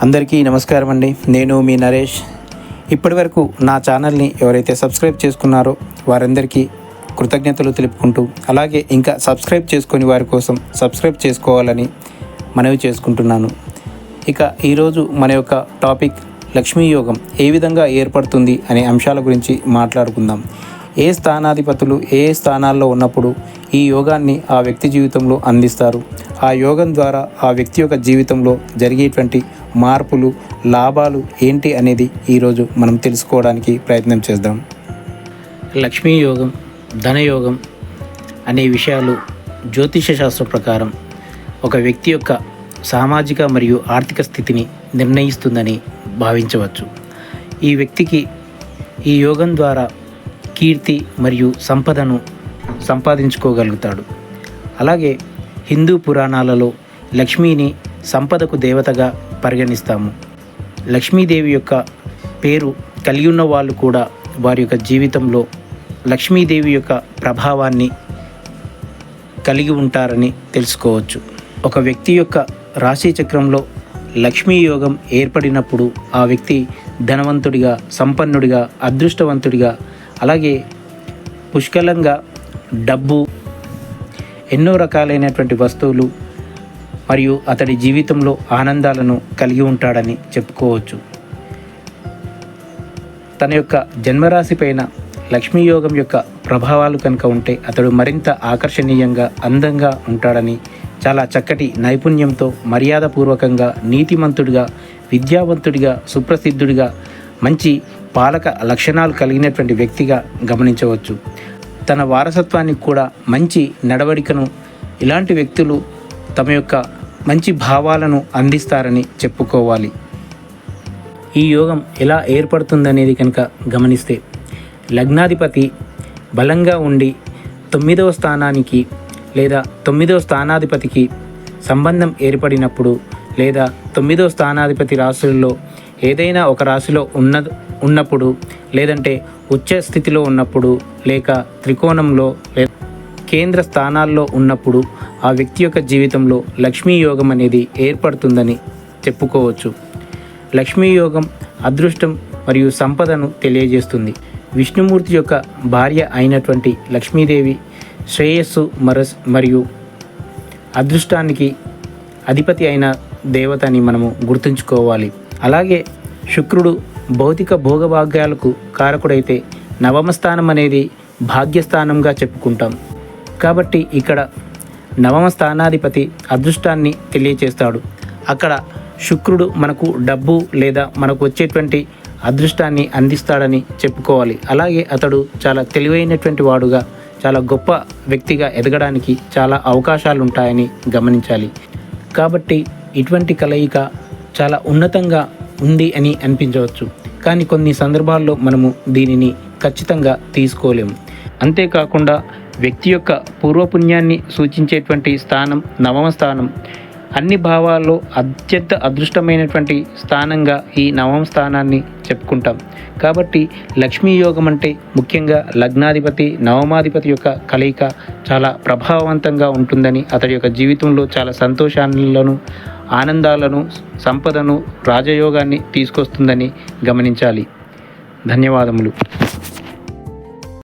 అందరికీ నమస్కారం అండి. నేను మీ నరేష్. ఇప్పటివరకు నా ఛానల్ని ఎవరైతే సబ్స్క్రైబ్ చేసుకున్నారో వారందరికీ కృతజ్ఞతలు తెలుపుకుంటూ, అలాగే ఇంకా సబ్స్క్రైబ్ చేసుకుని వారి కోసం సబ్స్క్రైబ్ చేసుకోవాలని మనవి చేసుకుంటున్నాను. ఇక ఈరోజు మన యొక్క టాపిక్ లక్ష్మీ యోగం ఏ విధంగా ఏర్పడుతుంది అనే అంశాల గురించి మాట్లాడుకుందాం. ఏ స్థానాధిపతులు ఏ స్థానాల్లో ఉన్నప్పుడు ఈ యోగాన్ని ఆ వ్యక్తి జీవితంలో అందిస్తారు, ఆ యోగం ద్వారా ఆ వ్యక్తి యొక్క జీవితంలో జరిగేటువంటి మార్పులు, లాభాలు ఏంటి అనేది ఈరోజు మనం తెలుసుకోవడానికి ప్రయత్నం చేద్దాం. లక్ష్మీ యోగం, ధనయోగం అనే విషయాలు జ్యోతిష శాస్త్రం ప్రకారం ఒక వ్యక్తి యొక్క సామాజిక మరియు ఆర్థిక స్థితిని నిర్ణయిస్తుందని భావించవచ్చు. ఈ వ్యక్తికి ఈ యోగం ద్వారా కీర్తి మరియు సంపదను సంపాదించుకోగలుగుతాడు. అలాగే హిందూ పురాణాలలో లక్ష్మీని సంపదకు దేవతగా పరిగణిస్తాము. లక్ష్మీదేవి యొక్క పేరు కలిగి ఉన్న వాళ్ళు కూడా వారి యొక్క జీవితంలో లక్ష్మీదేవి యొక్క ప్రభావాన్ని కలిగి ఉంటారని తెలుసుకోవచ్చు. ఒక వ్యక్తి యొక్క రాశి చక్రంలో లక్ష్మీ యోగం ఏర్పడినప్పుడు ఆ వ్యక్తి ధనవంతుడిగా, సంపన్నుడిగా, అదృష్టవంతుడిగా, అలాగే పుష్కలంగా డబ్బు, ఎన్నో రకాలైనటువంటి వస్తువులు మరియు అతడి జీవితంలో ఆనందాలను కలిగి ఉంటాడని చెప్పుకోవచ్చు. తన యొక్క జన్మరాశి పైన లక్ష్మీ యోగం యొక్క ప్రభావాలు కనుక ఉంటే అతడు మరింత ఆకర్షణీయంగా, అందంగా ఉంటాడని, చాలా చక్కటి నైపుణ్యంతో, మర్యాదపూర్వకంగా, నీతిమంతుడిగా, విద్యావంతుడిగా, సుప్రసిద్ధుడిగా, మంచి పాలక లక్షణాలు కలిగినటువంటి వ్యక్తిగా గమనించవచ్చు. తన వారసత్వానికి కూడా మంచి నడవడికను ఇలాంటి వ్యక్తులు తమ యొక్క మంచి భావాలను అందిస్తారని చెప్పుకోవాలి. ఈ యోగం ఎలా ఏర్పడుతుందనేది కనుక గమనిస్తే, లగ్నాధిపతి బలంగా ఉండి 9వ స్థానానికి లేదా 9వ స్థానాధిపతికి సంబంధం ఏర్పడినప్పుడు, లేదా 9వ స్థానాధిపతి రాశుల్లో ఏదైనా ఒక రాశిలో ఉన్నప్పుడు, లేదంటే ఉచ్చ స్థితిలో ఉన్నప్పుడు, లేక త్రికోణంలో కేంద్ర స్థానాల్లో ఉన్నప్పుడు ఆ వ్యక్తి యొక్క జీవితంలో లక్ష్మీ యోగం అనేది ఏర్పడుతుందని చెప్పుకోవచ్చు. లక్ష్మీ యోగం అదృష్టం మరియు సంపదను తెలియజేస్తుంది. విష్ణుమూర్తి యొక్క భార్య అయినటువంటి లక్ష్మీదేవి శ్రేయస్సు మరియు అదృష్టానికి అధిపతి అయిన దేవతని మనము గుర్తుంచుకోవాలి. అలాగే శుక్రుడు భౌతిక భోగభాగ్యాలకు కారకుడైతే నవమ స్థానం అనేది భాగ్యస్థానంగా చెప్పుకుంటాం. కాబట్టి ఇక్కడ నవమ స్థానాధిపతి అదృష్టాన్ని తెలియచేస్తాడు. అక్కడ శుక్రుడు మనకు డబ్బు లేదా మనకు వచ్చేటువంటి అదృష్టాన్ని అందిస్తాడని చెప్పుకోవాలి. అలాగే అతడు చాలా తెలివైనటువంటి వాడుగా, చాలా గొప్ప వ్యక్తిగా ఎదగడానికి చాలా అవకాశాలు ఉంటాయని గమనించాలి. కాబట్టి ఇటువంటి కలయిక చాలా ఉన్నతంగా ఉంది అని అనిపించవచ్చు, కానీ కొన్ని సందర్భాల్లో మనము దీనిని ఖచ్చితంగా తీసుకోలేము. అంతేకాకుండా వ్యక్తి యొక్క పూర్వపుణ్యాన్ని సూచించేటువంటి స్థానం నవమ స్థానం. అన్ని భావాల్లో అత్యంత అదృష్టమైనటువంటి స్థానంగా ఈ నవమ స్థానాన్ని చెప్పుకుంటాం. కాబట్టి లక్ష్మీ యోగం అంటే ముఖ్యంగా లగ్నాధిపతి, నవమాధిపతి యొక్క కలయిక చాలా ప్రభావవంతంగా ఉంటుందని, అతడి యొక్క జీవితంలో చాలా సంతోషాలను, ఆనందాలను, సంపదను, రాజయోగాన్ని తీసుకొస్తుందని గమనించాలి. ధన్యవాదములు.